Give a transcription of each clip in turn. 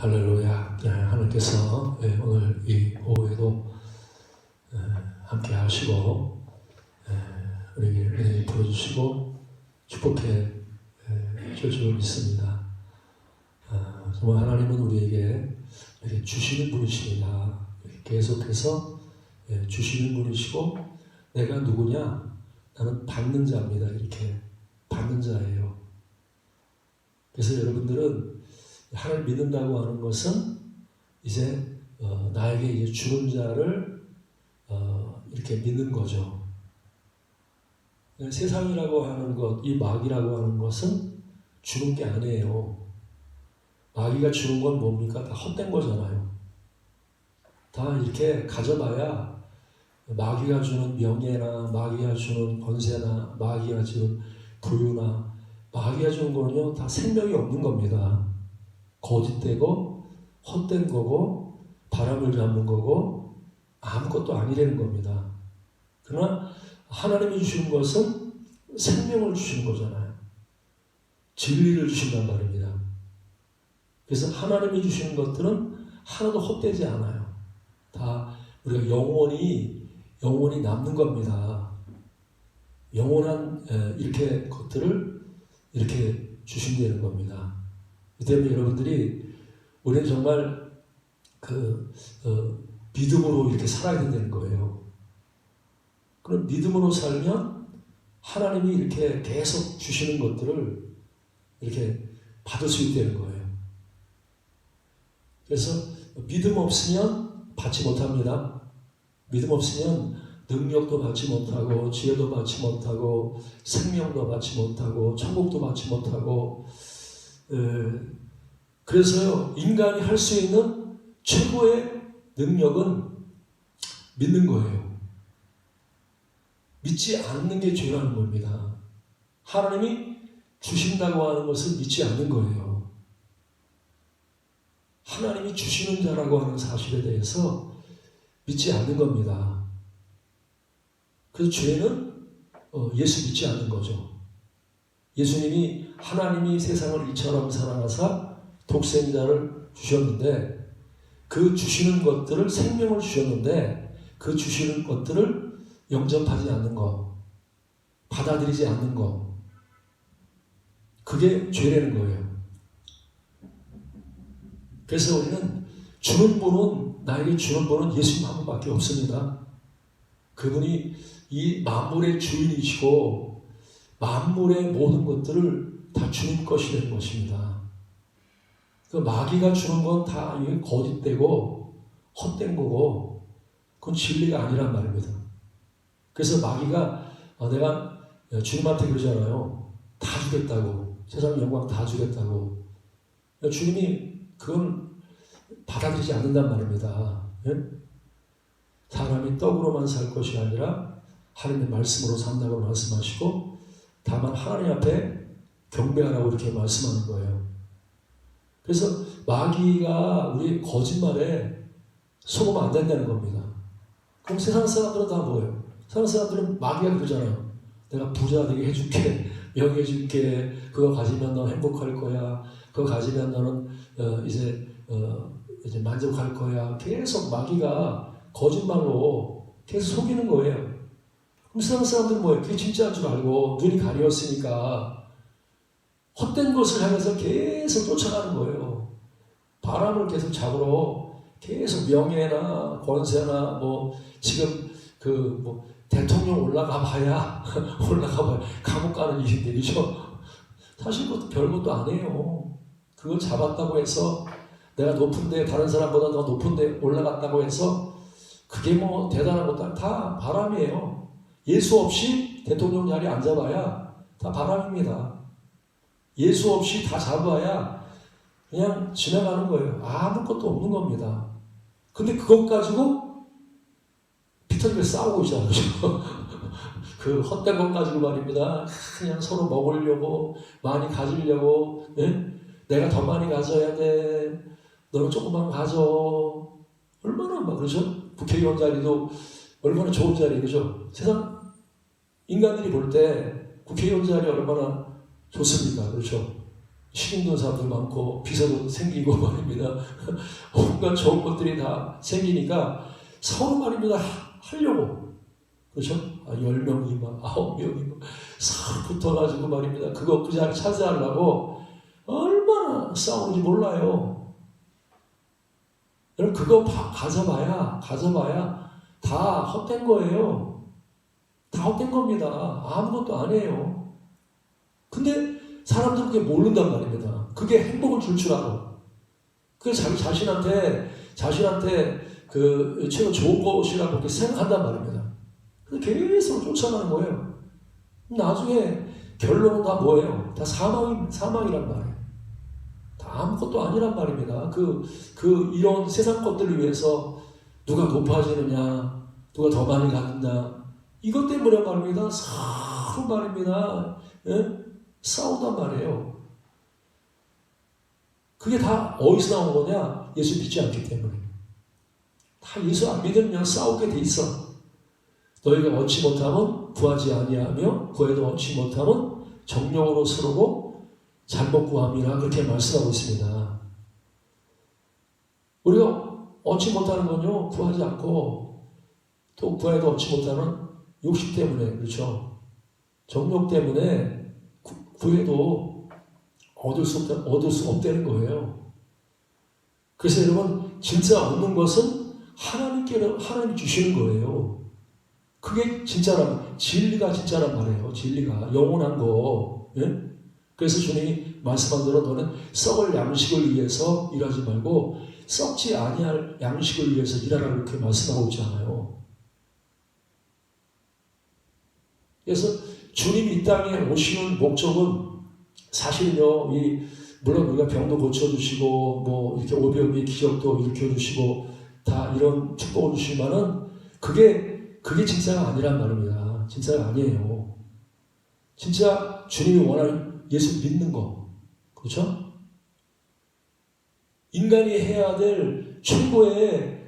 할렐루야. 하나님께서 오늘 이 오후에도 함께 하시고 우리에게 은혜 풀어주시고 축복해 줄 줄 믿습니다. 정말 하나님은 우리에게 이렇게 주시는 분이십니다. 계속해서 주시는 분이시고 내가 누구냐? 나는 받는 자입니다. 이렇게 받는 자예요. 그래서 여러분들은 하나님 믿는다고 하는 것은 이제 나에게 이제 주는 자를 이렇게 믿는 거죠. 세상이라고 하는 것, 이 마귀라고 하는 것은 주는 게 아니에요. 마귀가 주는 건 뭡니까? 다 헛된 거잖아요. 다 이렇게 가져봐야 마귀가 주는 명예나 마귀가 주는 권세나 마귀가 주는 부유나 마귀가 주는 거는요 다 생명이 없는 겁니다. 거짓되고 헛된 거고 바람을 잡는 거고 아무것도 아니라는 겁니다. 그러나 하나님이 주시는 것은 생명을 주시는 거잖아요. 진리를 주신단 말입니다. 그래서 하나님이 주시는 것들은 하나도 헛되지 않아요. 다 우리가 영원히 남는 겁니다. 영원한 이렇게 것들을 이렇게 주신다는 겁니다. 그 때문에 여러분들이 우리는 정말 믿음으로 이렇게 살아야 된다는 거예요. 그럼 믿음으로 살면 하나님이 이렇게 계속 주시는 것들을 이렇게 받을 수 있다는 거예요. 그래서 믿음 없으면 받지 못합니다. 믿음 없으면 능력도 받지 못하고 지혜도 받지 못하고 생명도 받지 못하고 천국도 받지 못하고 그래서요 인간이 할 수 있는 최고의 능력은 믿는 거예요. 믿지 않는 게 죄라는 겁니다. 하나님이 주신다고 하는 것을 믿지 않는 거예요. 하나님이 주시는 자라고 하는 사실에 대해서 믿지 않는 겁니다. 그래서 죄는 예수 믿지 않는 거죠. 예수님이 하나님이 세상을 이처럼 사랑하사 독생자를 주셨는데 그 주시는 것들을 생명을 주셨는데 그 주시는 것들을 영접하지 않는 것, 받아들이지 않는 것, 그게 죄라는 거예요. 그래서 우리는 나에게 주는 분은 예수님 한 분밖에 없습니다. 그분이 이 만물의 주인이시고 만물의 모든 것들을 다 주님 것이 되는 것입니다. 그 마귀가 주는 건 다 거짓되고 헛된 거고 그건 진리가 아니란 말입니다. 그래서 마귀가 내가 주님한테 그러잖아요. 다 주겠다고. 세상 영광 다 주겠다고. 주님이 그건 받아들이지 않는단 말입니다. 사람이 떡으로만 살 것이 아니라 하나님의 말씀으로 산다고 말씀하시고 다만 하나님 앞에 경배하라고 이렇게 말씀하는 거예요. 그래서 마귀가 우리 거짓말에 속으면 안 된다는 겁니다. 그럼 세상 사람들은 다 뭐예요? 세상 사람들은 마귀가 그러잖아요. 내가 부자 되게 해줄게, 명예 줄게, 그거 가지면 넌 행복할 거야, 그거 가지면 너는 이제 만족할 거야. 계속 마귀가 거짓말로 계속 속이는 거예요. 그럼 세상 사람들은 뭐예요? 그게 진짜인 줄 알고 눈이 가려웠으니까 헛된 것을 향해서 계속 쫓아가는 거예요. 바람을 계속 잡으러 계속 명예나 권세나 지금 대통령 올라가 봐야 감옥 가는 일인데 그죠? 사실 그것도 별것도 아니에요. 그걸 잡았다고 해서 내가 높은데 다른 사람보다 더 높은데 올라갔다고 해서 그게 대단한 것도 다 바람이에요. 예수 없이 대통령 자리에 앉아봐야 다 바람입니다. 예수 없이 다 잡아야 그냥 지나가는 거예요. 아무것도 없는 겁니다. 근데 그것 가지고 피터리가 싸우고 있잖아요. 그 헛된 것 가지고 말입니다. 그냥 서로 먹으려고 많이 가지려고 내가 더 많이 가져야 돼. 너는 조금만 가져. 얼마나 그러죠? 국회의원 자리도 얼마나 좋은 자리 그죠? 세상 인간들이 볼 때 국회의원 자리 얼마나 좋습니까? 그렇죠? 신임된 사람들 많고 비서도 생기고 말입니다. 온갖 좋은 것들이 다 생기니까 서로 말입니다. 하려고. 그렇죠? 10명이 막 9명이 막 서로 붙어가지고 말입니다. 그 자리 차지하려고 얼마나 싸우는지 몰라요. 여러분 그거 가져봐야 다 헛된 거예요. 다 헛된 겁니다. 아무것도 아니에요. 근데 사람들은 그게 모른단 말입니다. 그게 행복을 줄 알아. 그게 자기 자신한테 그 최고 좋은 것이라고 그렇게 생각한단 말입니다. 근데 계속 쫓아가는 거예요. 나중에 결론은 다 뭐예요? 다 사망이란 말이에요. 다 아무것도 아니란 말입니다. 이런 세상 것들을 위해서 누가 높아지느냐, 누가 더 많이 갖느냐, 이것 때문에 말입니다. 서로 말입니다. 예? 싸우단 말이에요. 그게 다 어디서 나온 거냐? 예수 믿지 않기 때문에. 다 예수 안 믿으면 싸우게 돼 있어. 너희가 얻지 못하면 구하지 아니하며 구해도 얻지 못하면 정욕으로 서르고 잘못 구함이라 그렇게 말씀하고 있습니다. 우리가 얻지 못하는 건요, 구하지 않고 또 구해도 얻지 못하는 욕심 때문에, 그렇죠? 정욕 때문에 구해도 얻을 수 없다는 거예요. 그래서 여러분, 진짜 얻는 것은 하나님이 주시는 거예요. 그게 진리가 진짜란 말이에요. 진리가 영원한 거. 예? 그래서 주님이 말씀한 대로 너는 썩을 양식을 위해서 일하지 말고 썩지 아니할 양식을 위해서 일하라고 이렇게 말씀하고 있잖아요. 그래서 주님이 이 땅에 오시는 목적은 사실은요, 물론 우리가 병도 고쳐주시고, 뭐, 이렇게 오병이의 기적도 일으켜주시고, 다 이런 축복을 주시지만은, 그게 진짜가 아니란 말입니다. 진짜가 아니에요. 진짜 주님이 원하는 예수 믿는 거. 그렇죠? 인간이 해야 될 최고의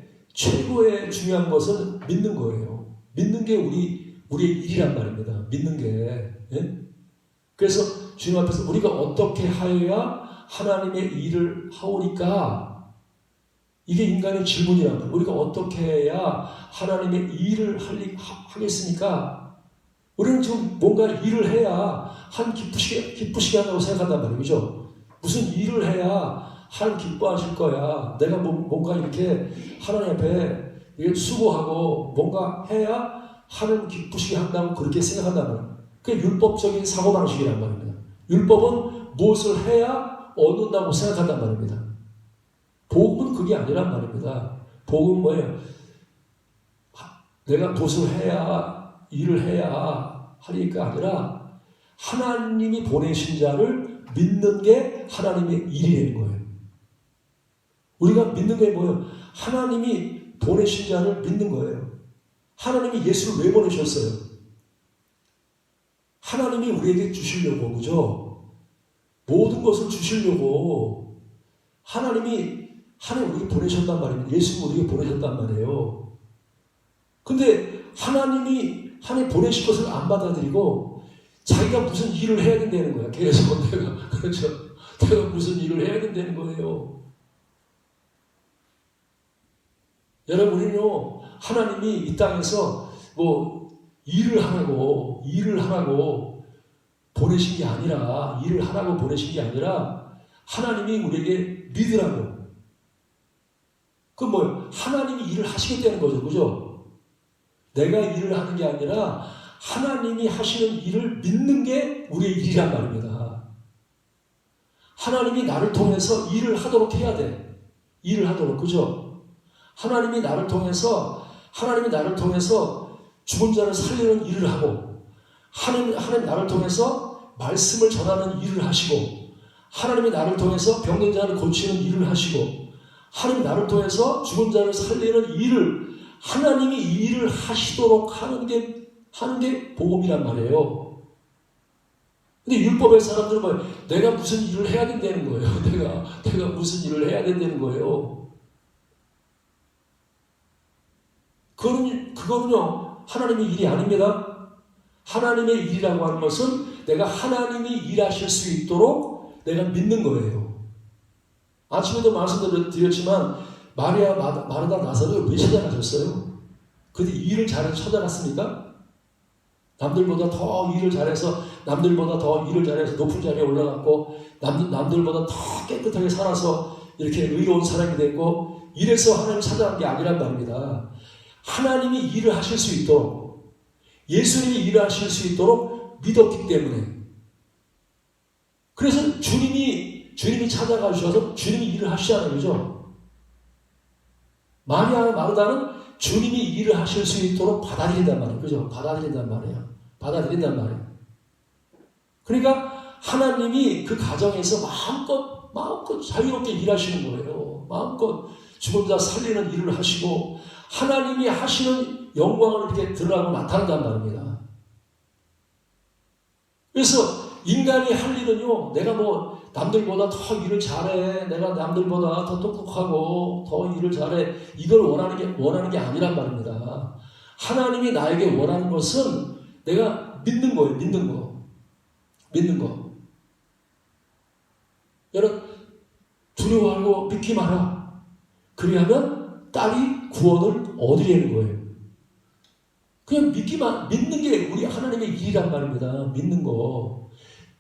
중요한 것은 믿는 거예요. 믿는 게 우리의 일이란 말입니다. 믿는 게. 예? 그래서 주님 앞에서 우리가 어떻게 하여야 하나님의 일을 하오니까, 이게 인간의 질문이란 말이에요. 우리가 어떻게 해야 하나님의 일을 하겠습니까? 우리는 지금 뭔가 일을 해야 기쁘시게 한다고 생각한단 말이에요. 그죠? 무슨 일을 해야 하나님 기뻐하실 거야. 내가 뭔가 이렇게 하나님 앞에 수고하고 뭔가 해야 하나님 기쁘시게 한다고 그렇게 생각한단 말이에요. 그게 율법적인 사고방식이란 말입니다. 율법은 무엇을 해야 얻는다고 생각한단 말입니다. 복음은 그게 아니란 말입니다. 복음은 뭐예요? 내가 무엇을 해야, 일을 해야 하니까 아니라 하나님이 보내신 자를 믿는 게 하나님의 일이 되는 거예요. 우리가 믿는 게 뭐예요? 하나님이 보내신 자를 믿는 거예요. 하나님이 예수를 왜 보내셨어요? 하나님이 우리에게 주시려고, 그죠? 모든 것을 주시려고 하나님이 우리에게 보내셨단 말입니다. 예수님 우리에게 보내셨단 말이에요. 근데 하나님이 보내신 것을 안 받아들이고 자기가 무슨 일을 해야 된다는 거야. 계속 그렇죠? 내가 무슨 일을 해야 된다는 거예요. 여러분, 우리는요, 하나님이 이 땅에서 일을 하라고 보내신 게 아니라, 하나님이 우리에게 믿으라고. 하나님이 일을 하시겠다는 거죠. 그죠? 내가 일을 하는 게 아니라 하나님이 하시는 일을 믿는 게 우리의 일이란 말입니다. 하나님이 나를 통해서 일을 하도록 해야 돼. 일을 하도록. 그죠? 하나님이 나를 통해서 죽은 자를 살리는 일을 하고, 하나님 나를 통해서 말씀을 전하는 일을 하시고, 하나님이 나를 통해서 병든 자를 고치는 일을 하시고, 하나님 나를 통해서 죽은 자를 살리는 일을, 하나님이 이 일을 하시도록 하는 게 복음이란 말이에요. 근데 율법의 사람들은 내가 무슨 일을 해야 된다는 거예요. 내가 무슨 일을 해야 된다는 거예요. 그거는요, 하나님의 일이 아닙니다. 하나님의 일이라고 하는 것은 내가 하나님이 일하실 수 있도록 내가 믿는 거예요. 아침에도 말씀드렸지만 마리아 마르다 나사로를 왜 찾아가셨어요? 근데 일을 잘해서 찾아갔습니까? 남들보다 더 일을 잘해서 높은 자리에 올라갔고 남들보다 더 깨끗하게 살아서 이렇게 의로운 사람이 됐고 이래서 하나님 찾아간 게 아니란 말입니다. 하나님이 일을 하실 수 있도록 예수님이 일을 하실 수 있도록 믿었기 때문에 그래서 주님이 찾아가 주셔서 주님이 일을 하시잖아요. 그죠? 마리아 마르다는 주님이 일을 하실 수 있도록 받아들인단 말이에요. 그죠? 받아들인단 말이에요. 그러니까 하나님이 그 가정에서 마음껏 자유롭게 일하시는 거예요. 마음껏 죽은 자 살리는 일을 하시고 하나님이 하시는 영광을 이렇게 드러나고 나타난단 말입니다. 그래서 인간이 할 일은요, 내가 뭐 남들보다 더 일을 잘해, 내가 남들보다 더 똑똑하고 더 일을 잘해, 이걸 원하는 게 아니란 말입니다. 하나님이 나에게 원하는 것은 내가 믿는 거예요. 믿는 거. 여러분 두려워하고 믿기 마라. 그리하면 딸이 구원을 얻으려는 거예요. 그냥 믿는 게 우리 하나님의 일이란 말입니다. 믿는 거.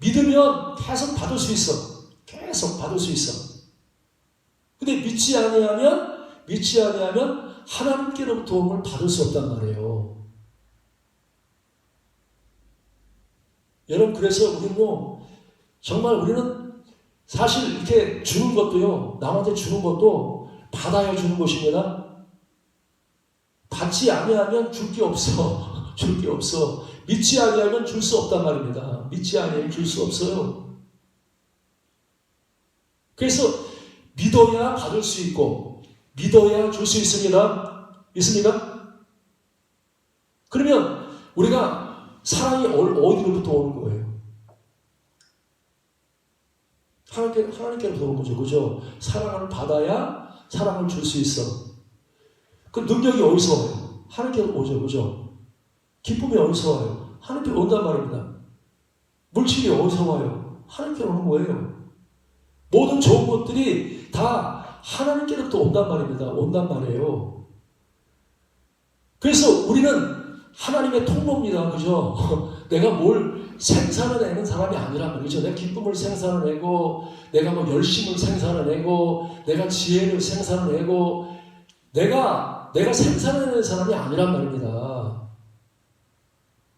믿으면 계속 받을 수 있어. 근데 믿지 아니하면 하나님께로부터 도움을 받을 수 없단 말이에요. 여러분 그래서 우리는 사실 이렇게 주는 것도요, 남한테 주는 것도 받아야 주는 것입니다. 받지 아니하면 줄 게 없어. 믿지 아니하면 줄 수 없단 말입니다. 믿지 아니하면 줄 수 없어요. 그래서 믿어야 받을 수 있고 믿어야 줄 수 있습니다. 믿습니까? 그러면 우리가 사랑이 어디로부터 오는 거예요? 하나님께로부터 오는 거죠. 그죠? 사랑을 받아야 사랑을 줄 수 있어. 그 능력이 어디서 와요? 하나님께로 오죠. 그죠? 기쁨이 어디서 와요? 하나님께로 온단 말입니다. 물질이 어디서 와요? 하나님께로 오는 거예요. 모든 좋은 것들이 다 하나님께로부터 온단 말이에요. 그래서 우리는 하나님의 통로입니다. 그죠? 내가 뭘 생산해내는 사람이 아니란 말이죠. 내가 기쁨을 생산해내고, 내가 뭐 열심을 생산해내고, 내가 지혜를 생산해내고, 내가 생산해내는 사람이 아니란 말입니다.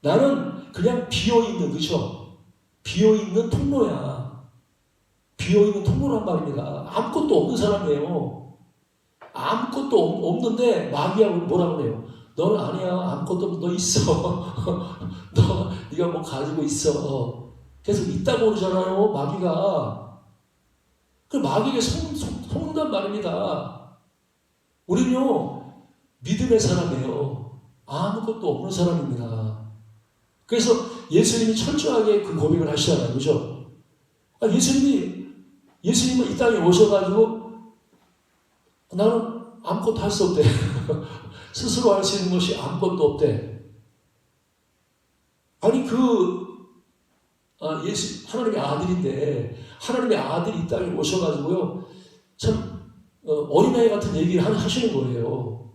나는 그냥 비어있는, 그죠? 비어있는 통로야. 비어있는 통로란 말입니다. 아무것도 없는 사람이에요. 아무것도 없는데 마귀가 뭐라 그래요? 너는 아니야. 아무것도 없는 너 있어. 네가 뭐 가지고 있어. 계속 있다고 그러잖아요. 마귀가. 그 마귀에게 속는단 말입니다. 우리는요. 믿음의 사람이에요. 아무것도 없는 사람입니다. 그래서 예수님이 철저하게 그 고백을 하시잖아요. 그죠? 예수님은 이 땅에 오셔가지고 나는 아무것도 할 수 없대. 스스로 할 수 있는 것이 아무것도 없대. 아니 하나님의 아들인데 하나님의 아들이 이 땅에 오셔가지고요. 참 어린아이 같은 얘기를 하시는 거예요.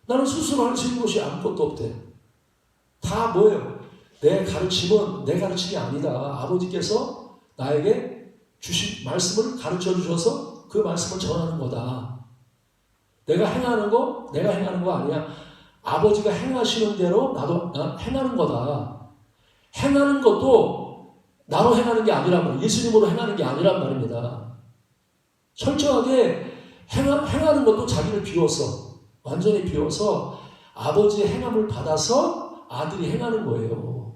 나는 스스로 할 수 있는 것이 아무것도 없대. 다 뭐예요? 내 가르침은 내 가르침이 아니다. 아버지께서 나에게 주신 말씀을 가르쳐 주셔서 그 말씀을 전하는 거다. 내가 행하는 거 아니야. 아버지가 행하시는 대로 나도 행하는 거다. 행하는 것도 나로 행하는 게 아니란 말이에요. 예수님으로 행하는 게 아니란 말입니다. 철저하게 행하는 것도 자기를 비워서, 완전히 비워서 아버지의 행함을 받아서 아들이 행하는 거예요.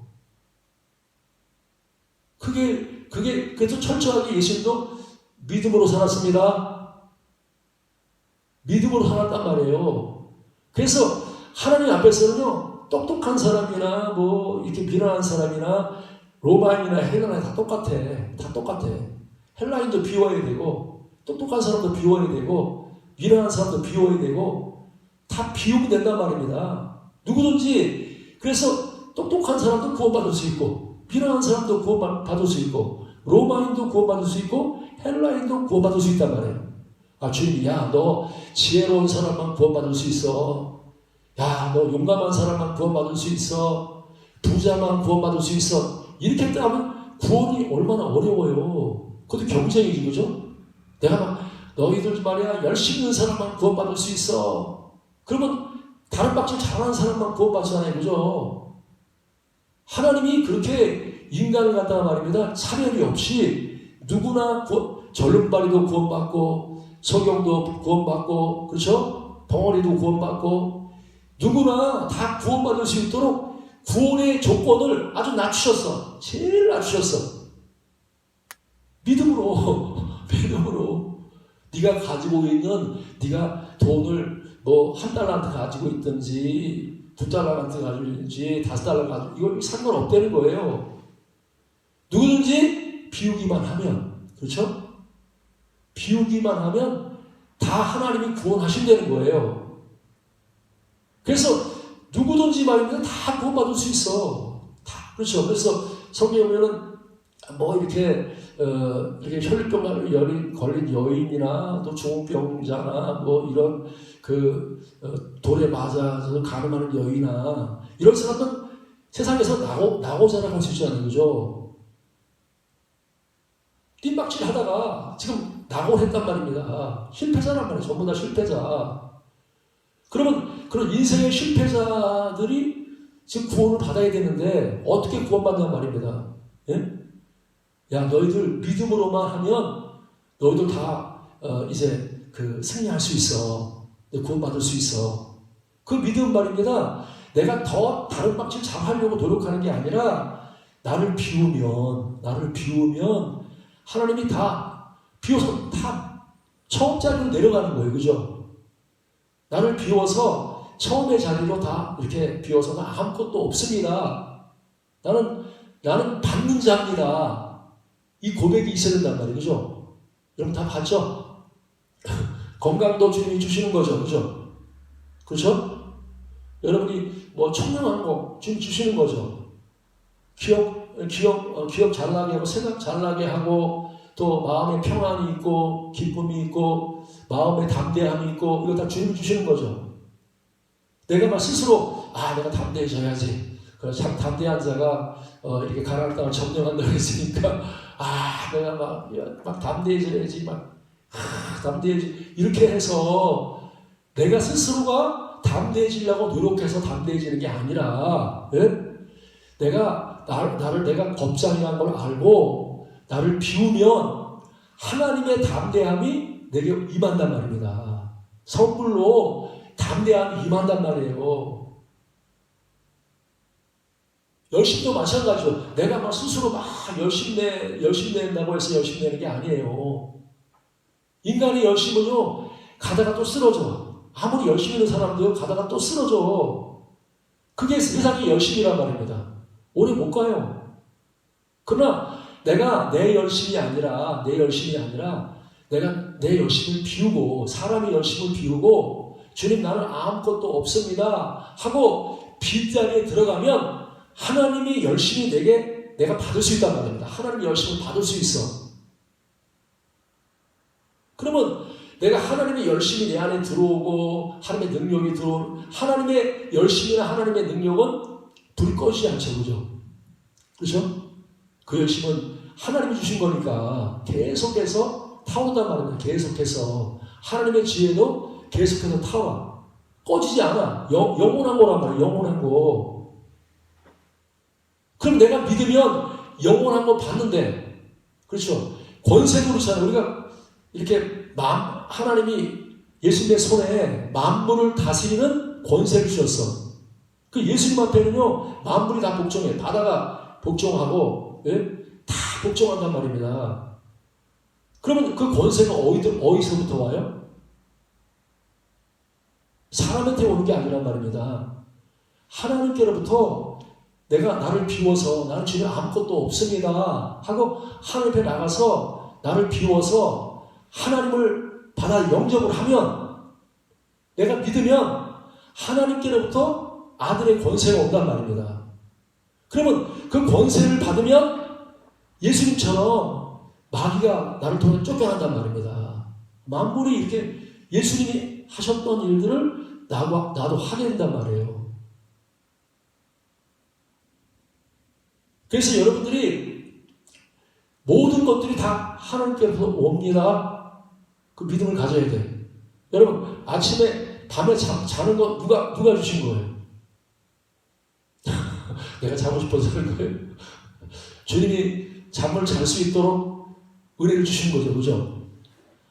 그래서 철저하게 예수님도 믿음으로 살았습니다. 믿음으로 살았단 말이에요. 그래서 하나님 앞에서는요, 똑똑한 사람이나 뭐 이렇게 미련한 사람이나 로마인이나 헬라인 다 똑같아. 헬라인도 비워야 되고, 똑똑한 사람도 비워야 되고, 미련한 사람도 비워야 되고, 다 비우면 된단 말입니다. 누구든지, 그래서 똑똑한 사람도 구원받을 수 있고, 미련한 사람도 구원받을 수 있고, 로마인도 구원받을 수 있고 헬라인도 구원받을 수 있단 말이에요. 아, 주님이 야, 너 지혜로운 사람만 구원받을 수 있어. 야, 너 용감한 사람만 구원받을 수 있어. 부자만 구원받을 수 있어. 이렇게 하면 구원이 얼마나 어려워요. 그것도 경쟁이지, 그죠? 내가 막 너희들 말이야 열심히 있는 사람만 구원받을 수 있어. 그러면 다른 박질 잘하는 사람만 구원받잖아요, 그죠? 하나님이 그렇게 인간을 갖다가 말입니다. 차별이 없이 누구나 절름발이도 구원받고 석영도 구원받고 그렇죠? 덩어리도 구원받고 누구나 다 구원받을 수 있도록 구원의 조건을 아주 낮추셨어. 제일 낮추셨어. 믿음으로 믿음으로 네가 가지고 있는 네가 돈을 뭐 $1 가지고 있든지 $2 가지고 있든지 $5 가지고 이거 상관없다는 거예요. 누구든지 비우기만 하면 그렇죠? 비우기만 하면 다 하나님이 구원하신다는 거예요. 그래서 누구든지 말입니다. 다 구원받을 수 있어. 다 그렇죠. 그래서 성경에 보면은 뭐 이렇게 혈류병 열이 걸린 여인이나 또 중풍병자나 뭐 이런 돌에 맞아서 가늠하는 여인이나 이런 사람은 세상에서 나고자라 할 수 있지 않는 거죠. 뜀박질 하다가 지금 낙오했단 말입니다. 실패자란 말이에요. 전부 다 실패자. 그러면 그런 인생의 실패자들이 지금 구원을 받아야 되는데 어떻게 구원받는 말입니다. 예? 야, 너희들 믿음으로만 하면 너희들 다 이제 승리할 수 있어. 구원받을 수 있어. 그 믿음 말입니다. 내가 더 다른 방식 잘 하려고 노력하는 게 아니라 나를 비우면 하나님이 다 비워서 다 처음 자리로 내려가는 거예요. 그죠? 나를 비워서 처음의 자리로 다 이렇게 비워서 나 아무것도 없습니다. 나는 받는 자입니다. 이 고백이 있어야 된단 말이에요. 그죠? 여러분 다 봤죠? 건강도 주님이 주시는 거죠. 그죠? 그렇죠? 여러분이 뭐 청량한 거 주님이 주시는 거죠. 기억 잘 나게 하고 생각 잘 나게 하고 또 마음에 평안이 있고 기쁨이 있고 마음에 담대함이 있고 이거 다 주님이 주시는 거죠. 내가 막 스스로 내가 담대해져야지. 그래서 참 담대한 자가 이렇게 가나안 땅을 점령한다고 했으니까 내가 막 담대해져야지 담대해지 이렇게 해서 내가 스스로가 담대해지려고 노력해서 담대해지는 게 아니라 내가 나를 내가 겁장이라는 걸 알고 나를 비우면 하나님의 담대함이 내게 임한단 말입니다. 선불로 담대함이 임한단 말이에요. 열심도 마찬가지죠. 내가 막 스스로 열심히 낸다고 해서 열심히 내는 게 아니에요. 인간의 열심은요, 가다가 또 쓰러져. 아무리 열심히 있는 사람도 가다가 또 쓰러져. 그게 세상의 열심이란 말입니다. 오래 못 가요. 그러나 내가 내 열심이 아니라 내가 내 열심을 비우고 사람의 열심을 비우고 주님 나는 아무것도 없습니다 하고 빈자리에 들어가면 하나님이 열심히 내가 받을 수 있단 말입니다. 하나님의 열심을 받을 수 있어. 그러면 내가 하나님의 열심이 내 안에 들어오고 하나님의 능력이 들어오는 하나님의 열심이나 하나님의 능력은 불이 꺼지지 않죠. 그죠? 그렇죠? 그 열심은 하나님이 주신 거니까 계속해서 타오른단 말입니다. 계속해서 하나님의 지혜도 계속해서 타와. 꺼지지 않아. 영원한 거란 말이에요. 영원한 거. 그럼 내가 믿으면 영원한 거 받는데, 그렇죠? 권세도 그렇잖아요. 우리가 이렇게 하나님이 예수님의 손에 만물을 다스리는 권세를 주셨어. 그 예수님 앞에는요, 만물이 다 복종해. 바다가 복종하고, 다 복종한단 말입니다. 그러면 그 권세가 어디서부터 와요? 사람한테 오는 게 아니란 말입니다. 하나님께로부터 내가 나를 비워서 나는 주님 아무것도 없습니다 하고 하나님 앞에 나가서 나를 비워서 하나님을 받아 영접을 하면 내가 믿으면 하나님께로부터 아들의 권세가 온단 말입니다. 그러면 그 권세를 받으면 예수님처럼 마귀가 나를 통해 쫓겨난단 말입니다. 만물이 이렇게 예수님이 하셨던 일들을 나도 하게 된단 말이에요. 그래서 여러분들이 모든 것들이 다 하나님께로부터 옵니다. 그 믿음을 가져야 돼. 여러분, 아침에 밤에 자는 거 누가 주신 거예요? 내가 자고 싶어서 그런 거예요? 주님이 잠을 잘 수 있도록 은혜를 주신 거죠. 그죠?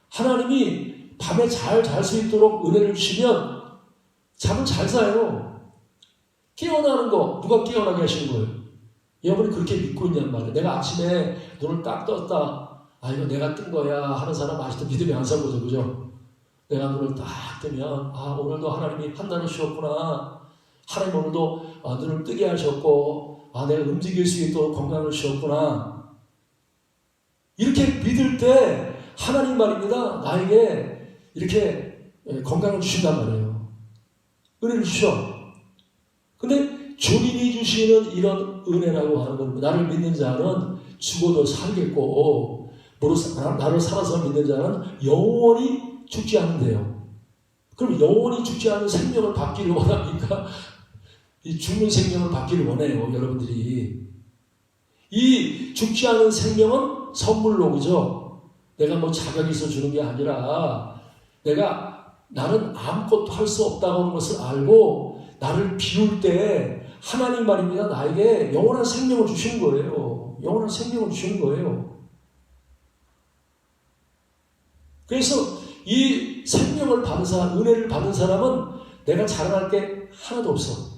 하나님이 밤에 잘 수 있도록 은혜를 주시면 잠을 잘 자요. 깨어나는 거 누가 깨어나게 하시는 거예요? 여러분이 그렇게 믿고 있냔 말이에요. 내가 아침에 눈을 딱 떴다. 아, 이거 내가 뜬 거야 하는 사람 아직도 믿음이 안 산 거죠. 그죠? 내가 눈을 딱 뜨면 아, 오늘도 하나님이 판단을 주셨구나. 하나님 오늘도 눈을 뜨게 하셨고 아, 내가 움직일 수 있도록 건강을 주셨구나. 이렇게 믿을 때 하나님 말입니다. 나에게 이렇게 건강을 주신단 말이에요. 은혜를 주셔. 근데 주님이 주시는 이런 은혜라고 하는 겁니다. 나를 믿는 자는 죽어도 살겠고 나를 살아서 믿는 자는 영원히 죽지 않는데요. 그럼 영원히 죽지 않는 생명을 받기를 원합니까? 이 죽는 생명을 받기를 원해요. 여러분들이. 이 죽지 않은 생명은 선물로, 그죠? 내가 뭐 자격이 있어 주는 게 아니라 나는 아무것도 할 수 없다고 하는 것을 알고 나를 비울 때 하나님 말입니다. 나에게 영원한 생명을 주시는 거예요. 영원한 생명을 주시는 거예요. 그래서 이 생명을 받은 사람, 은혜를 받은 사람은 내가 자랑할 게 하나도 없어.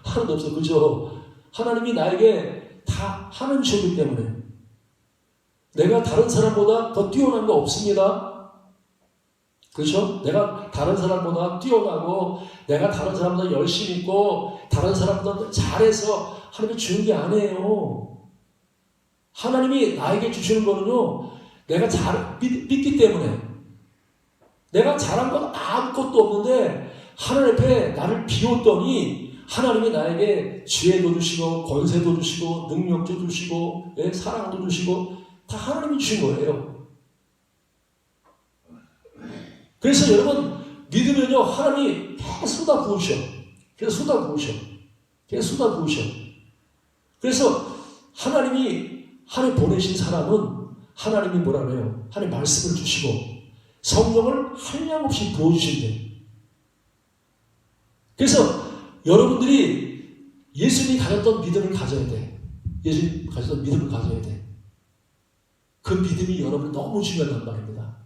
하나도 없어. 그죠? 하나님이 나에게 다 하나님 주셨기 때문에 내가 다른 사람보다 더 뛰어난 거 없습니다. 그렇죠? 내가 다른 사람보다 뛰어나고 내가 다른 사람보다 열심히 있고 다른 사람보다 잘해서 하나님이 주는 게 아니에요. 하나님이 나에게 주시는 거는요, 내가 믿기 때문에 내가 잘한 건 아무것도 없는데 하나님 앞에 나를 비웠더니 하나님이 나에게 지혜도 주시고 권세도 주시고 능력도 주시고 사랑도 주시고 다 하나님이 주신 거예요. 그래서 여러분 믿으면요 하나님이 계속 쏟아부으셔. 계속 쏟아부으셔. 계속 쏟아부으셔. 그래서 하나님이 보내신 사람은 하나님이 뭐라 그래요? 하나님 말씀을 주시고 성령을 한량없이 부어주신대. 그래서 여러분들이 예수님이 가졌던 믿음을 가져야 돼. 예수님이 가졌던 믿음을 가져야 돼. 그 믿음이 여러분 너무 중요하단 말입니다.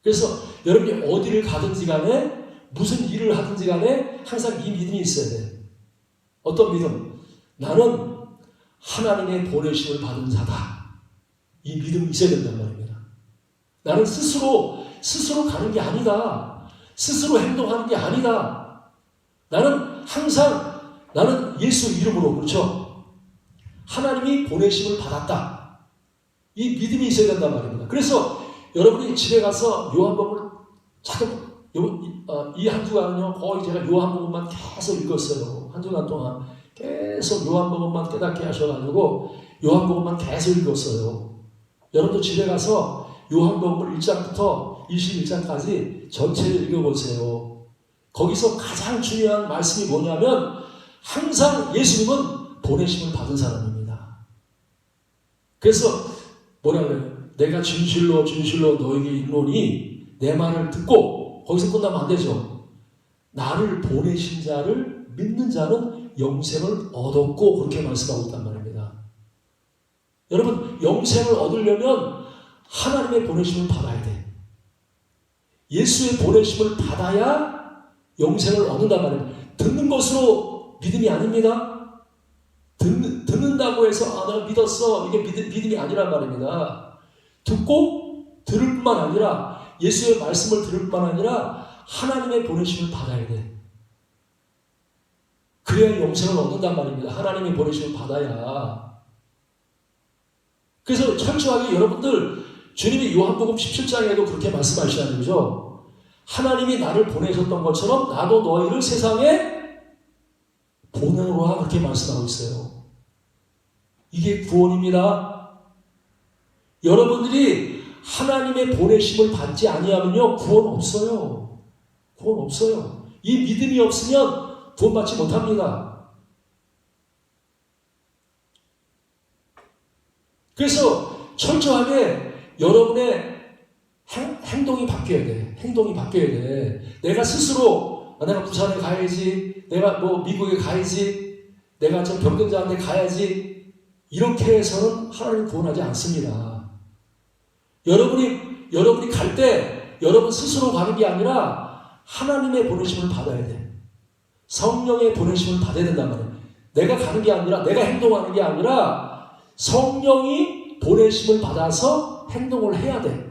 그래서 여러분이 어디를 가든지 간에 무슨 일을 하든지 간에 항상 이 믿음이 있어야 돼. 어떤 믿음? 나는 하나님의 보내심을 받은 자다. 이 믿음이 있어야 된단 말입니다. 나는 스스로 가는 게 아니다. 스스로 행동하는 게 아니다. 나는 항상 예수 이름으로, 그렇죠? 하나님이 보내심을 받았다. 이 믿음이 있어야 된단 말입니다. 그래서 여러분이 집에 가서 요한복음을 이 한 주간은요 거의 제가 요한복음만 계속 읽었어요. 한 주간 동안 계속 요한복음만 깨닫게 하셔가지고 요한복음만 계속 읽었어요. 여러분도 집에 가서 요한복음을 1장부터 21장까지 전체를 읽어보세요. 거기서 가장 중요한 말씀이 뭐냐면 항상 예수님은 보내심을 받은 사람입니다. 그래서 뭐라 그래요? 내가 진실로 너에게 이르노니 내 말을 듣고 거기서 끝나면 안 되죠. 나를 보내신 자를 믿는 자는 영생을 얻었고 그렇게 말씀하고 있단 말입니다. 여러분 영생을 얻으려면 하나님의 보내심을 받아야 돼. 예수의 보내심을 받아야 영생을 얻는단 말입니다. 듣는 것으로 믿음이 아닙니다. 듣는다고 해서 내가 믿었어. 이게 믿음이 아니란 말입니다. 듣고 들을 뿐만 아니라 예수의 말씀을 들을 뿐만 아니라 하나님의 보내심을 받아야 돼. 그래야 영생을 얻는단 말입니다. 하나님의 보내심을 받아야. 그래서 철저하게 여러분들 주님이 요한복음 17장에도 그렇게 말씀하시는 거죠. 하나님이 나를 보내셨던 것처럼 나도 너희를 세상에 보내노라 그렇게 말씀하고 있어요. 이게 구원입니다. 여러분들이 하나님의 보내심을 받지 아니하면요, 구원 없어요. 구원 없어요. 이 믿음이 없으면 구원받지 못합니다. 그래서 철저하게 여러분의 행동이 바뀌어야 돼. 행동이 바뀌어야 돼. 내가 스스로 내가 부산에 가야지, 내가 뭐 미국에 가야지, 내가 저 병든자한테 가야지, 이렇게 해서는 하나님 구원하지 않습니다. 여러분이 갈 때 여러분 스스로 가는 게 아니라 하나님의 보내심을 받아야 돼. 성령의 보내심을 받아야 된단 말이에요. 내가 가는 게 아니라, 내가 행동하는 게 아니라 성령이 보내심을 받아서 행동을 해야 돼.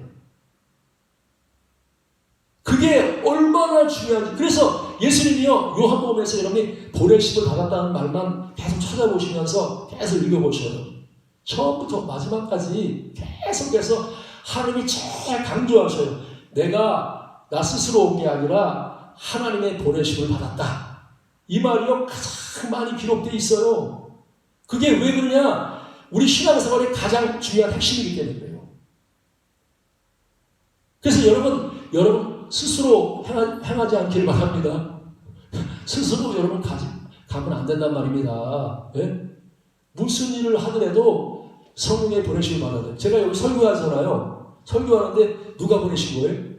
그게 얼마나 중요한지. 그래서 예수님이요, 요한복음에서 여러분이 보내심을 받았다는 말만 계속 찾아보시면서 계속 읽어보셔요. 처음부터 마지막까지 계속해서 하나님이 제일 강조하셔요. 내가 나 스스로 온 게 아니라 하나님의 보내심을 받았다. 이 말이요, 가장 많이 기록되어 있어요. 그게 왜 그러냐? 우리 신앙생활의 가장 중요한 핵심이기 때문에요. 그래서 여러분 스스로 행하지 않기를 바랍니다. 스스로 여러분 가면 안 된단 말입니다. 예? 무슨 일을 하더라도 성령의 보내심을 받아야 돼요. 제가 여기 설교하잖아요. 설교하는데 누가 보내신 거예요?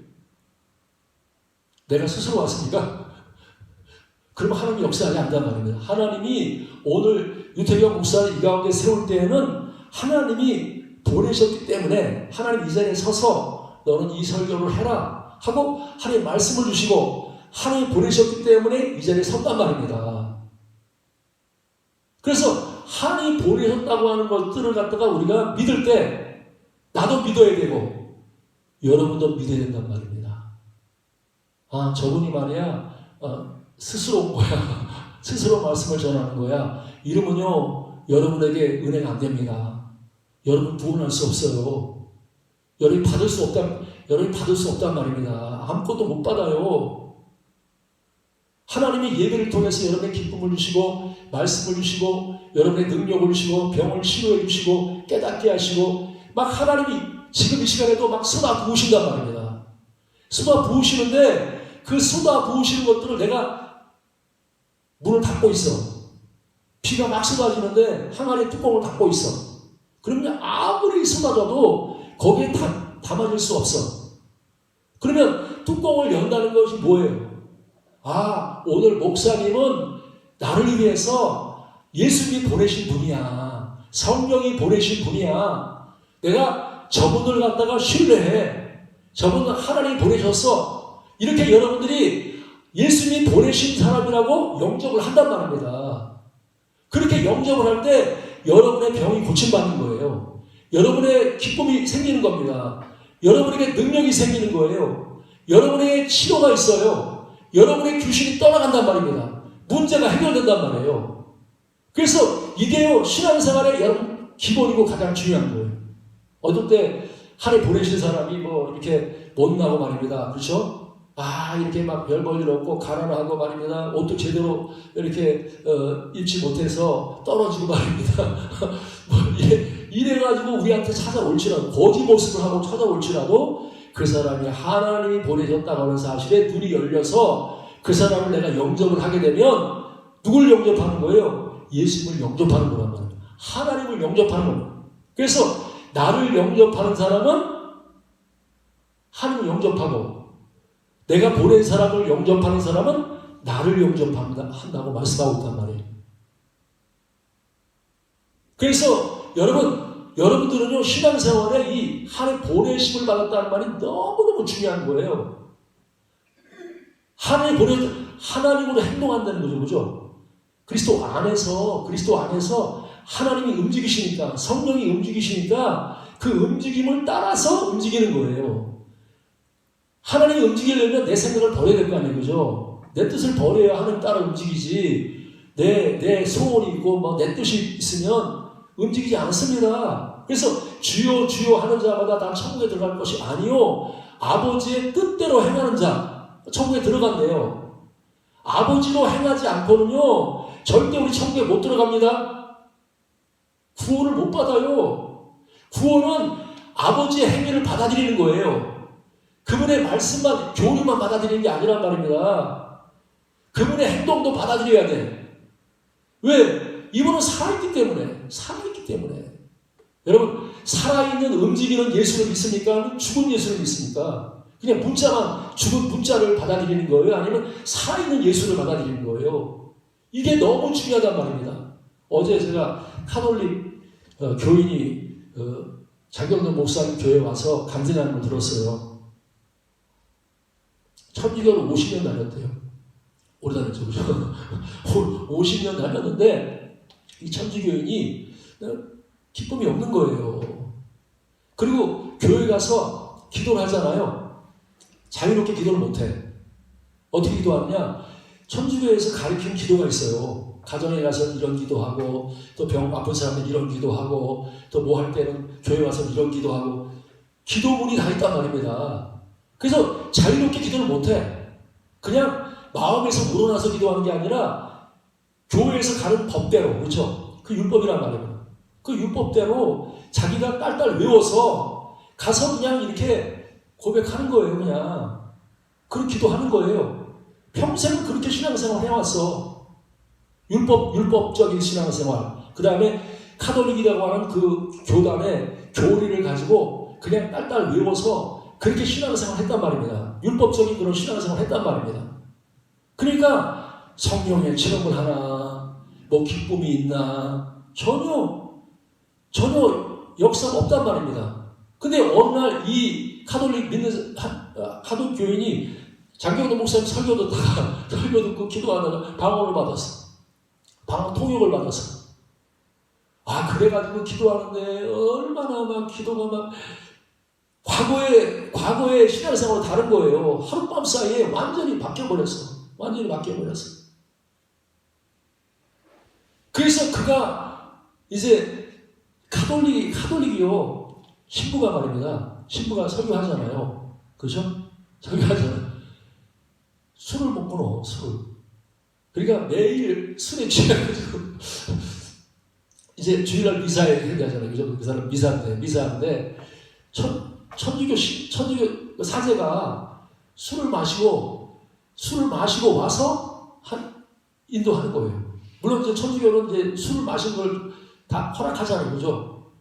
내가 스스로 왔습니까? 그럼 하나님이 역사하지 않는단 말입니다. 하나님이 오늘 유태경 목사를 이 가운데 세울 때에는 하나님이 보내셨기 때문에 하나님 이 자리에 서서 너는 이 설교를 해라 하고 하나님 말씀을 주시고 하나님이 보내셨기 때문에 이 자리에 섰단 말입니다. 그래서 하나님이 보내셨다고 하는 것들을 갖다가 우리가 믿을 때 나도 믿어야 되고 여러분도 믿어야 된단 말입니다. 아, 저분이 말이야 스스로 온 거야. 스스로 말씀을 전하는 거야. 이러면요 여러분에게 은혜가 안 됩니다. 여러분 구원할 수 없어요. 여러분이 받을 수 없단 말입니다. 아무것도 못 받아요. 하나님이 예배를 통해서 여러분의 기쁨을 주시고 말씀을 주시고 여러분의 능력을 주시고 병을 치료해 주시고 깨닫게 하시고 막 하나님이 지금 이 시간에도 막 쏟아 부으신단 말입니다. 쏟아 부으시는데 그 쏟아 부으시는 것들을 내가 문을 닫고 있어. 비가 막 쏟아지는데 항아리 뚜껑을 닫고 있어. 그러면 아무리 쏟아져도 거기에 담아질 수 없어. 그러면 뚜껑을 연다는 것이 뭐예요? 아, 오늘 목사님은 나를 위해서 예수님이 보내신 분이야. 성령이 보내신 분이야. 내가 저분을 갖다가 신뢰해. 저분은 하나님이 보내셨어. 이렇게 여러분들이 예수님이 보내신 사람이라고 영접을 한단 말입니다. 그렇게 영접을 할 때 여러분의 병이 고침받는 거예요. 여러분의 기쁨이 생기는 겁니다. 여러분에게 능력이 생기는 거예요. 여러분에게 치료가 있어요. 여러분의 귀신이 떠나간단 말입니다. 문제가 해결된단 말이에요. 그래서 이게요 신앙생활의 여러분 기본이고 가장 중요한 거예요. 어떨 때 하나님 보내신 사람이 뭐 이렇게 못나고 말입니다. 그렇죠? 아 이렇게 막 별 볼 일 없고 가난하고 말입니다. 옷도 제대로 이렇게 입지 못해서 떨어지고 말입니다. 뭐 이래가지고 우리한테 찾아올지라도 거짓 모습을 하고 찾아올지라도 그 사람이 하나님이 보내셨다고 하는 사실에 눈이 열려서 그 사람을 내가 영접을 하게 되면 누굴 영접하는 거예요? 예수님을 영접하는 거란 말이에요. 하나님을 영접하는 거예요. 그래서 나를 영접하는 사람은 하나님을 영접하고 내가 보낸 사람을 영접하는 사람은 나를 영접한다고 말씀하고 있단 말이에요. 그래서 여러분들은요 신앙생활에 이 하나님 보내심을 받았다는 말이 너무너무 중요한 거예요. 하나님으로 행동한다는 거죠, 그죠? 그리스도 안에서 하나님이 움직이시니까, 성령이 움직이시니까 그 움직임을 따라서 움직이는 거예요. 하나님이 움직이려면 내 생각을 버려야 될 거 아니에요, 그죠? 내 뜻을 버려야 하나님 따라 움직이지. 내 소원이 있고 뭐 내 뜻이 있으면 움직이지 않습니다. 그래서 주여 주여 하는 자마다 다 천국에 들어갈 것이 아니요 아버지의 뜻대로 행하는 자 천국에 들어간대요. 아버지로 행하지 않고는요 절대 우리 천국에 못 들어갑니다. 구원을 못 받아요. 구원은 아버지의 행위를 받아들이는 거예요. 그분의 말씀만, 교리만 받아들이는 게 아니란 말입니다. 그분의 행동도 받아들여야 돼. 왜? 이분은 살아있기 때문에. 살아있기 때문에. 여러분, 살아있는 움직이는 예수를 믿습니까? 아니면 죽은 예수를 믿습니까? 그냥 문자만, 죽은 문자를 받아들이는 거예요? 아니면 살아있는 예수를 받아들이는 거예요? 이게 너무 중요하단 말입니다. 어제 제가 카톨릭 교인이 장경동 목사님 교회에 와서 간증하는 걸 들었어요. 천주교를 50년 다녔대요. 오래 다녔죠, 그죠? 50년 다녔는데 이 천주교인이 기쁨이 없는 거예요. 그리고 교회 가서 기도를 하잖아요. 자유롭게 기도를 못해. 어떻게 기도하느냐? 천주교에서 가르치는 기도가 있어요. 가정에 가서 이런 기도하고, 또 병 아픈 사람은 이런 기도하고, 또 뭐 할 때는 교회 와서 이런 기도하고, 기도문이 다 있단 말입니다. 그래서 자유롭게 기도를 못해. 그냥 마음에서 우러나서 기도하는 게 아니라 교회에서 가는 법대로, 그렇죠? 그 율법이란 말이에요. 그 율법대로 자기가 딸딸 외워서 가서 그냥 이렇게 고백하는 거예요. 그냥 그렇게 기도하는 거예요. 평생 그렇게 신앙생활 해왔어. 율법적인 신앙생활. 그 다음에 카톨릭이라고 하는 그 교단의 교리를 가지고 그냥 딸딸 외워서 그렇게 신앙생활 했단 말입니다. 율법적인 그런 신앙생활 했단 말입니다. 그러니까 성령의 체험을 하나, 뭐 기쁨이 있나, 전혀 역사가 없단 말입니다. 근데 어느 날 이 카톨릭 믿는 카톨릭 교인이 장경동 목사님 설교 듣고 기도하다가 방언을 받았어. 방언 통역을 받았어. 그래가지고 기도하는데 얼마나 막 기도가 막 과거의 신앙생활과 다른 거예요. 하룻밤 사이에 완전히 바뀌어버렸어. 그래서 그가 이제 카톨릭이요. 신부가 말입니다. 신부가 설교하잖아요. 그죠? 설교하잖아요. 술을 못 끊어, 술을. 그러니까 매일 술에 취해가지고 이제 주일날 미사에 해야잖아요. 그죠? 그 사람 미사인데 천주교 사제가 술을 마시고 와서 인도하는 거예요. 물론 이제 천주교는 이제 술을 마신 걸 다 허락하잖아요. 그죠?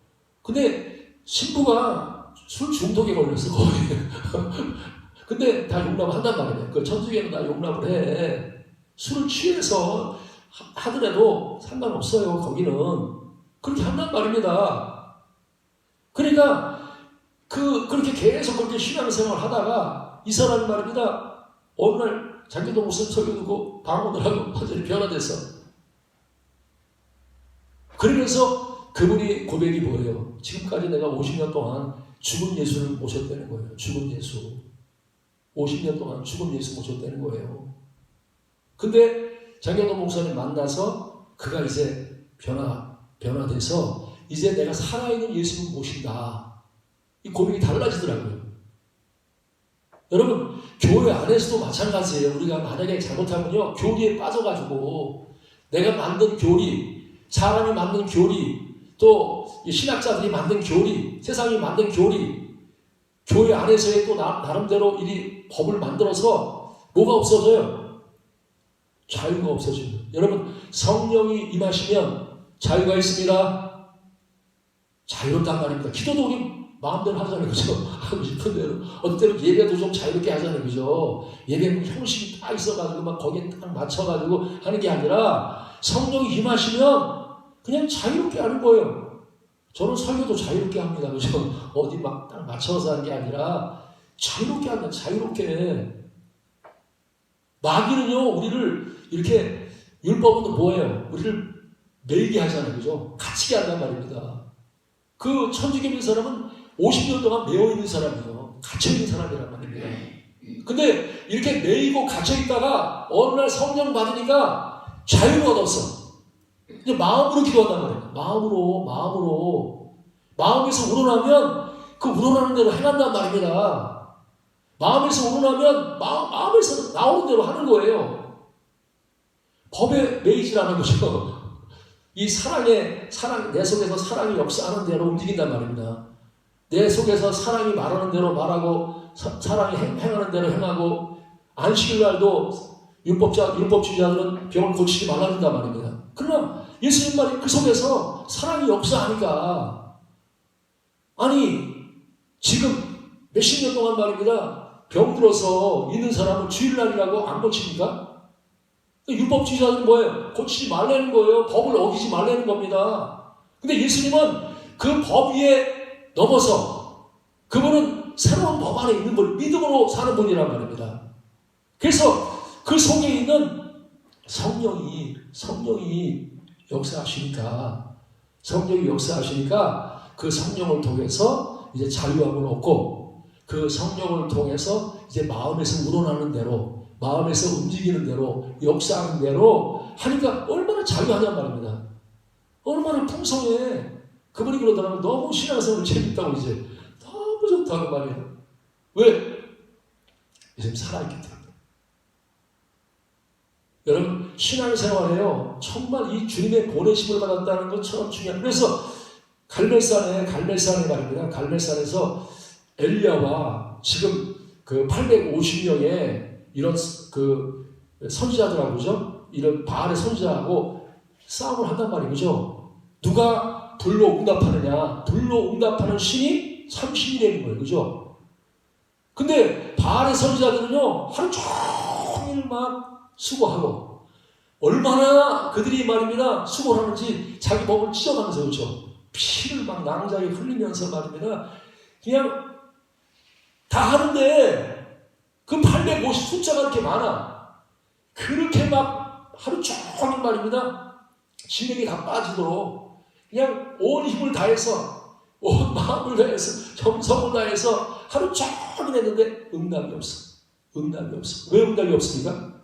근데 신부가 술 중독에 걸렸어, 거의. 근데 다 용납을 한단 말이에요. 그 천주교는 다 용납을 해. 술을 취해서 하더라도 상관없어요. 거기는. 그렇게 한단 말입니다. 그러니까 그렇게 계속 그렇게 신앙생활을 하다가 이 사람이 말입니다. 어느 날 장경동 목사님 설교 듣고 방언을 하고 완전히 변화됐어. 그러면서 그분이 고백이 뭐예요? 지금까지 내가 50년 동안 죽은 예수를 모셨다는 거예요. 죽은 예수. 50년 동안 죽은 예수 모셨다는 거예요. 근데 장경동 목사님 만나서 그가 이제 변화돼서 이제 내가 살아있는 예수를 모신다. 이 고백이 달라지더라고요. 여러분, 교회 안에서도 마찬가지예요. 우리가 만약에 잘못하면요, 교리에 빠져가지고 내가 만든 교리, 사람이 만든 교리, 또 신학자들이 만든 교리, 세상이 만든 교리, 교회 안에서의 또 나름대로 이 법을 만들어서 뭐가 없어져요? 자유가 없어집니다. 여러분, 성령이 임하시면 자유가 있습니다. 자유롭단 말입니다. 기도도 우리 마음대로 하잖아요. 그죠? 하고 싶은 대로. 어떤 때는 예배도 좀 자유롭게 하잖아요. 그죠? 예배는 형식이 딱 있어가지고 막 거기에 딱 맞춰가지고 하는 게 아니라 성령이 임하시면 그냥 자유롭게 하는 거예요. 저는 설교도 자유롭게 합니다. 그죠? 어디 막 딱 맞춰서 하는 게 아니라 자유롭게 한다. 자유롭게. 마귀는요, 우리를 이렇게, 율법은 뭐예요? 우리를 매이게 하잖아요. 그죠? 갇히게 한단 말입니다. 그 천주교 믿는 사람은 50년 동안 매여있는 사람이에요. 갇혀있는 사람이란 말입니다. 근데 이렇게 매이고 갇혀있다가 어느 날 성령 받으니까 자유를 얻었어. 이제 마음으로 기도한단 말이에요. 마음으로. 마음에서 우러나면 그 우러나는 대로 행한단 말입니다. 마음에서 우러나면 마음에서 나오는 대로 하는 거예요. 법에 매이질 않은 거죠. 이 사랑, 내 속에서 사랑이 역사하는 대로 움직인단 말입니다. 내 속에서 사랑이 말하는 대로 말하고 사랑이 행하는 대로 행하고 안식일 날도 율법주의자들은 병을 고치지 말라 한단 말입니다. 그러나 예수님 말이 그 속에서 사랑이 역사하니까 아니 지금 몇십 년 동안 말입니다. 병들어서 있는 사람을 주일날이라고 안 고칩니까? 율법주의자들은 뭐예요? 고치지 말라는 거예요. 법을 어기지 말라는 겁니다. 근데 예수님은 그 법 위에 넘어서 그분은 새로운 법 안에 있는 걸 믿음으로 사는 분이란 말입니다. 그래서 그 속에 있는 성령이 역사하시니까 그 성령을 통해서 이제 자유함을 얻고 그 성령을 통해서 이제 마음에서 우러나는 대로 마음에서 움직이는 대로 역사하는 대로 하니까 얼마나 자유하냔 말입니다. 얼마나 풍성해. 그분이 그러더라고요. 너무 신앙생활 재밌다고 이제 너무 좋다고 말이에요. 왜? 요즘 살아있기 때문에. 여러분 신앙생활에요. 정말 이 주님의 보내심을 받았다는 것처럼 중요한. 그래서 갈멜산에 말입니다. 갈멜산에서 엘리야와 지금 그 850명의 이런 그 선지자들하고죠. 이런 바알의 선지자하고 싸움을 한단 말이죠. 누가 불로 응답하느냐. 불로 응답하는 신이 참신이 되는 거예요. 그죠? 근데 바알의 선지자들은요. 하루 종일 막 수고하고 얼마나 그들이 말입니다. 수고를 하는지 자기 몸을 찢어가면서 그렇죠. 피를 막 낭자에 흘리면서 말입니다. 그냥 다 하는데 그 850 숫자가 이렇게 많아. 그렇게 막 하루 종일 말입니다. 진액이 다 빠지도록 그냥 온 힘을 다해서 온 마음을 다해서 정성을 다해서 하루 종일 했는데 응답이 없어. 왜 응답이 없습니까?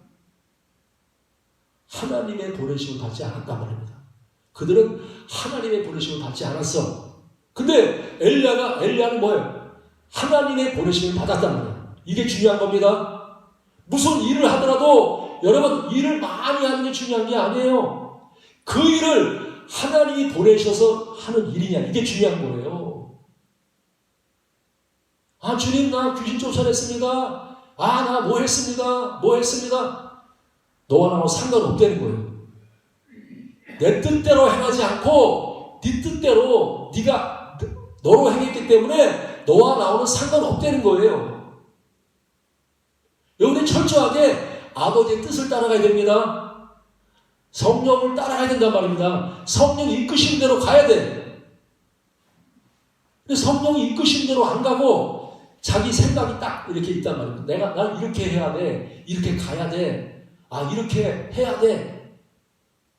하나님의 보내심을 받지 않았단 말입니다. 그들은 하나님의 보내심을 받지 않았어. 근데 엘리야는 뭐예요? 하나님의 보내심을 받았단 말이에요. 이게 중요한 겁니다. 무슨 일을 하더라도 여러분 일을 많이 하는 게 중요한 게 아니에요. 그 일을 하나님이 보내셔서 하는 일이냐 이게 중요한 거예요. 아 주님 나 귀신 쫓아냈습니다. 아 나 뭐 했습니다. 너와 나하고 상관없다는 거예요. 내 뜻대로 행하지 않고 네 뜻대로 네가 너로 행했기 때문에 너와 나하고는 상관없다는 거예요. 여러분이 철저하게 아버지의 뜻을 따라가야 됩니다. 성령을 따라가야 된단 말입니다. 성령이 이끄신 대로 가야 돼. 근데 성령이 이끄신 대로 안 가고 자기 생각이 딱 이렇게 있단 말입니다. 난 이렇게 해야 돼. 이렇게 가야 돼. 이렇게 해야 돼.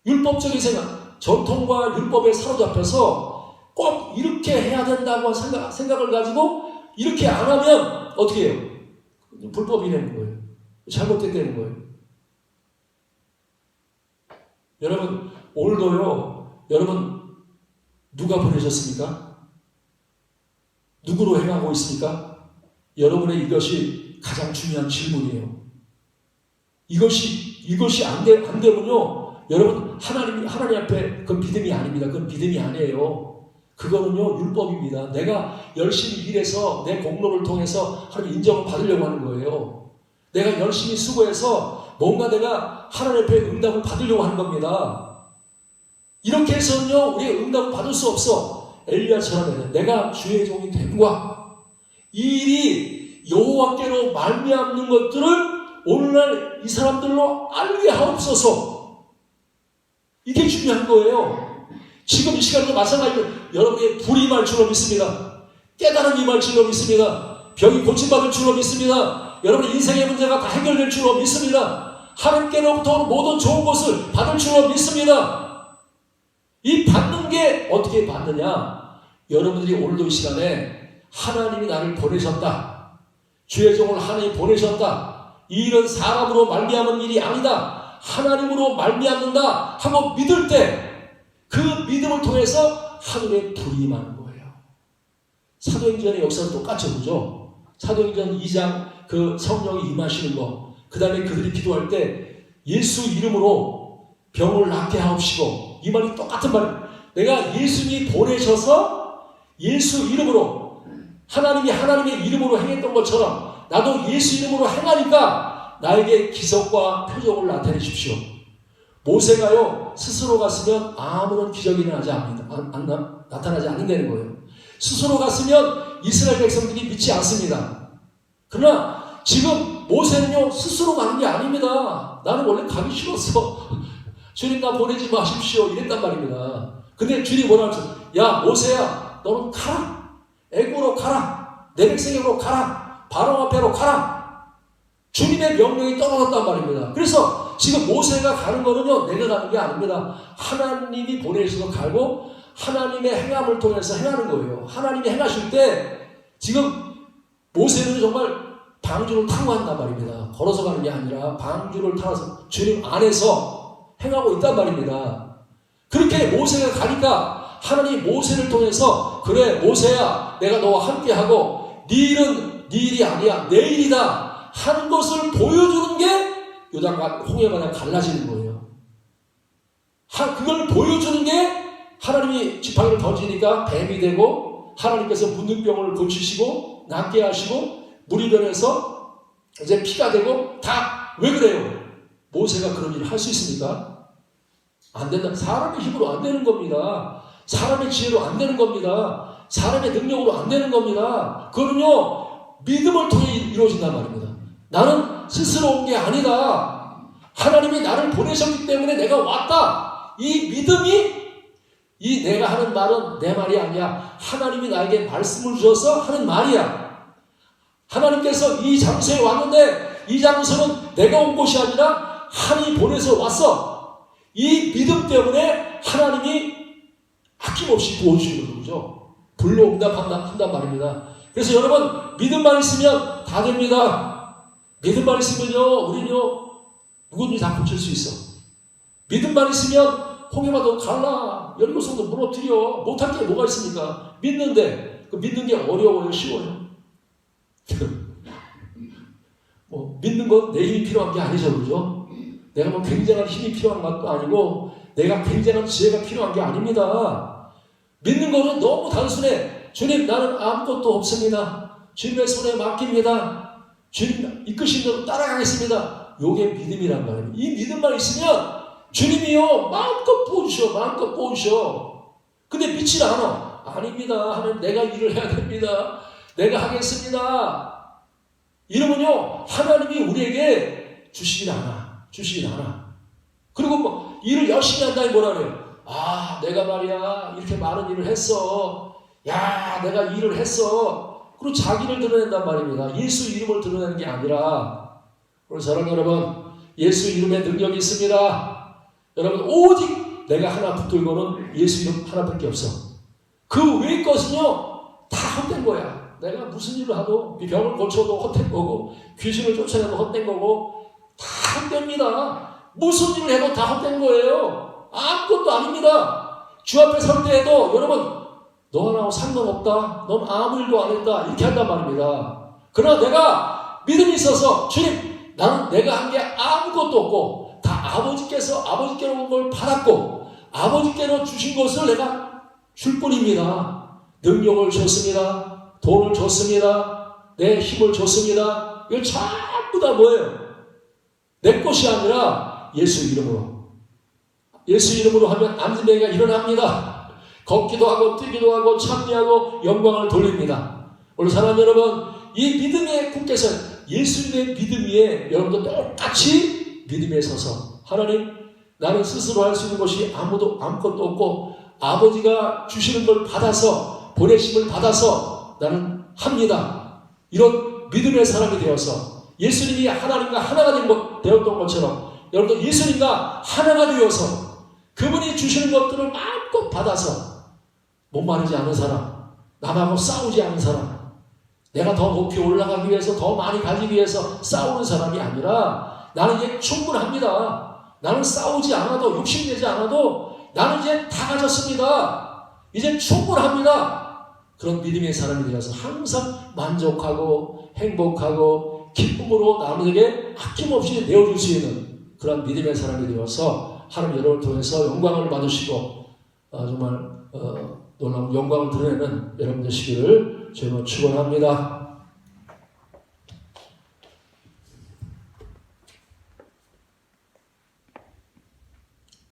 율법적인 생각, 전통과 율법에 사로잡혀서 꼭 이렇게 해야 된다고 생각을 가지고 이렇게 안 하면 어떻게 해요? 불법이 되는 거예요. 잘못됐다는 거예요. 여러분 오늘도요. 여러분 누가 보내셨습니까? 누구로 행하고 있습니까? 여러분의 이것이 가장 중요한 질문이에요. 이것이 안 되면요. 여러분 하나님 앞에 그건 믿음이 아닙니다. 그건 믿음이 아니에요. 그거는요 율법입니다. 내가 열심히 일해서 내 공로를 통해서 하나님 인정을 받으려고 하는 거예요. 내가 열심히 수고해서 뭔가 내가 하나님 앞에 응답을 받으려고 하는 겁니다. 이렇게 해서는요 우리가 응답을 받을 수 없어. 엘리야처럼 내가 주의 종이 됨과 이 일이 여호와께로 말미암는 것들을 오늘날 이 사람들로 알게 하옵소서. 이게 중요한 거예요. 지금 이 시간도 마찬가지로 여러분이 불이 임할 줄로 믿습니다. 깨달음이 임할 줄로 믿습니다. 병이 고침받을 줄로 믿습니다. 여러분의 인생의 문제가 다 해결될 줄로 믿습니다. 하나님께로부터 모든 좋은 것을 받을 줄로 믿습니다. 이 받는 게 어떻게 받느냐? 여러분들이 오늘도 이 시간에 하나님이 나를 보내셨다. 주의 종을 하나님이 보내셨다. 이 일은 사람으로 말미암은 일이 아니다. 하나님으로 말미암는다 하고 믿을 때 그 믿음을 통해서 하늘에 불이 임하는 거예요. 사도행전의 역사는 똑같죠. 그죠? 사도행전 2장 그 성령이 임하시는 거, 그 다음에 그들이 기도할 때 예수 이름으로 병을 낫게 하옵시고, 이 말이 똑같은 말이에요. 내가 예수님이 보내셔서 예수 이름으로 하나님이 하나님의 이름으로 행했던 것처럼 나도 예수 이름으로 행하니까 나에게 기적과 표적을 나타내십시오. 모세가요 스스로 갔으면 아무런 기적이 나타나지 않는다는 거예요. 스스로 갔으면 이스라엘 백성들이 믿지 않습니다. 그러나 지금 모세는요 스스로 가는 게 아닙니다. 나는 원래 가기 싫었어. 주님 나 보내지 마십시오 이랬단 말입니다. 근데 주님이 뭐라 하죠? 야 모세야 너는 가라. 애굽으로 가라. 내 백성에게로 가라. 바로 앞에로 가라. 주님의 명령이 떨어졌단 말입니다. 그래서 지금 모세가 가는 거는요 내가 가는 게 아닙니다. 하나님이 보내셔서 가고 하나님의 행함을 통해서 행하는 거예요. 하나님이 행하실 때 지금 모세는 정말 방주를 타고 간단 말입니다. 걸어서 가는 게 아니라 방주를 타서 주님 안에서 행하고 있단 말입니다. 그렇게 모세가 가니까 하나님이 모세를 통해서 그래 모세야 내가 너와 함께하고 네 일은 네 일이 아니야 내 일이다 하는 것을 보여주는 게 요단강 홍해바다가 갈라지는 거예요. 그걸 보여주는 게 하나님이 지팡이를 던지니까 뱀이 되고 하나님께서 문둥병을 고치시고 낫게 하시고 물이 변해서 이제 피가 되고 다 왜 그래요? 모세가 그런 일을 할 수 있습니까? 안 된다. 사람의 힘으로 안 되는 겁니다. 사람의 지혜로 안 되는 겁니다. 사람의 능력으로 안 되는 겁니다. 그거는요 믿음을 통해 이루어진단 말입니다. 나는 스스로 온 게 아니다. 하나님이 나를 보내셨기 때문에 내가 왔다. 이 믿음이 이 내가 하는 말은 내 말이 아니야. 하나님이 나에게 말씀을 주셔서 하는 말이야. 하나님께서 이 장소에 왔는데 이 장소는 내가 온 곳이 아니라 하나님이 보내서 왔어. 이 믿음 때문에 하나님이 아낌없이 도와주시는 거죠. 불로응답한단 말입니다. 그래서 여러분 믿음만 있으면 다 됩니다. 믿음만 있으면요 우리는요 누구든지 다 고칠 수 있어. 믿음만 있으면 홍해바다도 갈라 여리고성도 무너뜨려 못할 게 뭐가 있습니까? 믿는데 그 믿는 게 어려워요 쉬워요? 뭐 믿는 건 내 힘이 필요한 게 아니죠, 그죠? 내가 뭐 굉장한 힘이 필요한 것도 아니고 내가 굉장한 지혜가 필요한 게 아닙니다. 믿는 거는 너무 단순해. 주님 나는 아무것도 없습니다. 주님의 손에 맡깁니다. 주님 이끄신 대로 따라가겠습니다. 요게 믿음이란 말이에요. 이 믿음만 있으면 주님이요 마음껏 부어주셔 마음껏 부어주셔. 근데 믿질 않아. 아닙니다. 하나님 내가 일을 해야 됩니다. 내가 하겠습니다. 이러면요 하나님이 우리에게 주시질 않아. 그리고 뭐 일을 열심히 한다니 뭐라 그래요? 아 내가 말이야 이렇게 많은 일을 했어. 야 내가 일을 했어. 그리고 자기를 드러낸단 말입니다. 예수 이름을 드러내는 게 아니라. 오늘 사랑하는 여러분 예수 이름에 능력이 있습니다. 여러분 오직 내가 하나 붙들고는 예수 이름 하나밖에 없어. 그 외의 것은요 다 헛된 거야. 내가 무슨 일을 하도 병을 고쳐도 헛된 거고 귀신을 쫓아내도 헛된 거고 다 헛됩니다. 무슨 일을 해도 다 헛된 거예요. 아무것도 아닙니다. 주 앞에 설 때에도 여러분 너 하나하고 상관없다. 넌 아무 일도 안 했다. 이렇게 한단 말입니다. 그러나 내가 믿음이 있어서 주님 나는 내가 한 게 아무것도 없고 다 아버지께로 온 걸 받았고 아버지께로 주신 것을 내가 줄 뿐입니다. 능력을 줬습니다. 돈을 줬습니다. 내 힘을 줬습니다. 이거 전부 다 뭐예요? 내 것이 아니라 예수 이름으로. 예수 이름으로 하면 안진뱅이가 일어납니다. 걷기도 하고 뛰기도 하고 찬미하고 영광을 돌립니다. 오늘 사랑하는 여러분 이 믿음에 굳게서 예수님의 믿음 위에 여러분도 똑같이 믿음에 서서 하나님 나는 스스로 할 수 있는 것이 아무것도 없고 아버지가 주시는 걸 받아서 보내심을 받아서 나는 합니다. 이런 믿음의 사람이 되어서 예수님이 하나님과 하나가 되었던 것처럼 여러분도 예수님과 하나가 되어서 그분이 주시는 것들을 마음껏 받아서 목마르지 않은 사람, 남하고 싸우지 않은 사람, 내가 더 높이 올라가기 위해서 더 많이 가기 위해서 싸우는 사람이 아니라 나는 이제 충분합니다. 나는 싸우지 않아도 욕심내지 않아도 나는 이제 다 가졌습니다. 이제 충분합니다. 그런 믿음의 사람이 되어서 항상 만족하고 행복하고 기쁨으로 남에게 아낌없이 내어줄 수 있는 그런 믿음의 사람이 되어서 하나님 여러분을 통해서 영광을 받으시고 정말 놀라운 영광을 드러내는 여러분 되시기를 저는 축원합니다.